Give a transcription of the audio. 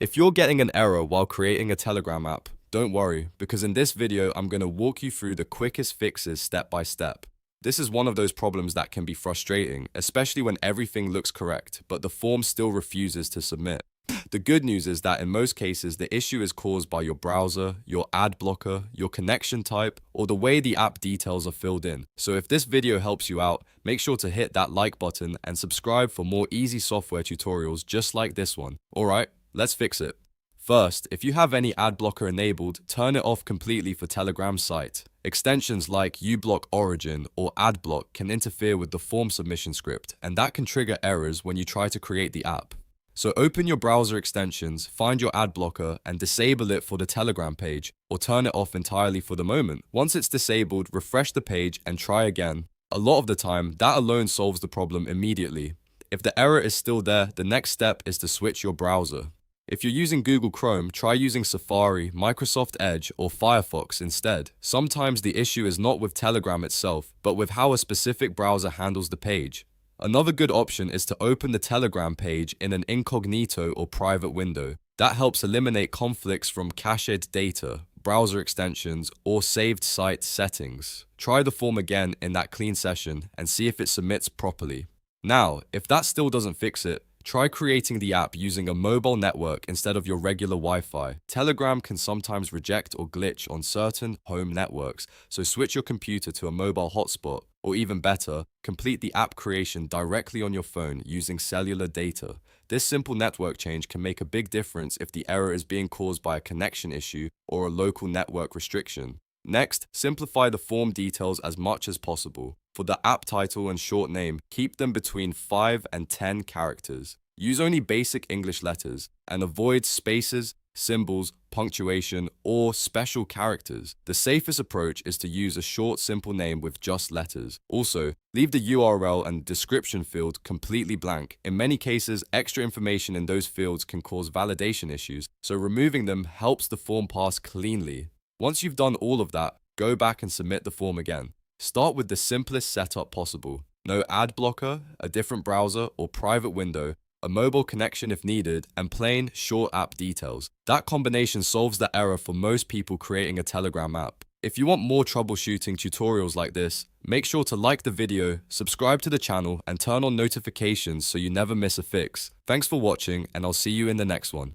If you're getting an error while creating a Telegram app, don't worry, because in this video, I'm going to walk you through the quickest fixes step by step. This is one of those problems that can be frustrating, especially when everything looks correct, but the form still refuses to submit. The good news is that in most cases, the issue is caused by your browser, your ad blocker, your connection type, or the way the app details are filled in. So if this video helps you out, make sure to hit that like button and subscribe for more easy software tutorials just like this one. Alright, let's fix it. First, if you have any ad blocker enabled, turn it off completely for Telegram's site. Extensions like uBlock Origin or AdBlock can interfere with the form submission script, and that can trigger errors when you try to create the app. So open your browser extensions, find your ad blocker, and disable it for the Telegram page, or turn it off entirely for the moment. Once it's disabled, refresh the page and try again. A lot of the time, that alone solves the problem immediately. If the error is still there, the next step is to switch your browser. If you're using Google Chrome, try using Safari, Microsoft Edge, or Firefox instead. Sometimes the issue is not with Telegram itself, but with how a specific browser handles the page. Another good option is to open the Telegram page in an incognito or private window. That helps eliminate conflicts from cached data, browser extensions, or saved site settings. Try the form again in that clean session and see if it submits properly. Now, if that still doesn't fix it, try creating the app using a mobile network instead of your regular Wi-Fi. Telegram can sometimes reject or glitch on certain home networks, so switch your computer to a mobile hotspot, or even better, complete the app creation directly on your phone using cellular data. This simple network change can make a big difference if the error is being caused by a connection issue or a local network restriction. Next, simplify the form details as much as possible. For the app title and short name, keep them between 5 and 10 characters. Use only basic English letters and avoid spaces, symbols, punctuation, or special characters. The safest approach is to use a short, simple name with just letters. Also, leave the URL and description field completely blank. In many cases, extra information in those fields can cause validation issues, so removing them helps the form pass cleanly. Once you've done all of that, go back and submit the form again. Start with the simplest setup possible. No ad blocker, a different browser or private window, a mobile connection if needed, and plain, short app details. That combination solves the error for most people creating a Telegram app. If you want more troubleshooting tutorials like this, make sure to like the video, subscribe to the channel, and turn on notifications so you never miss a fix. Thanks for watching, and I'll see you in the next one.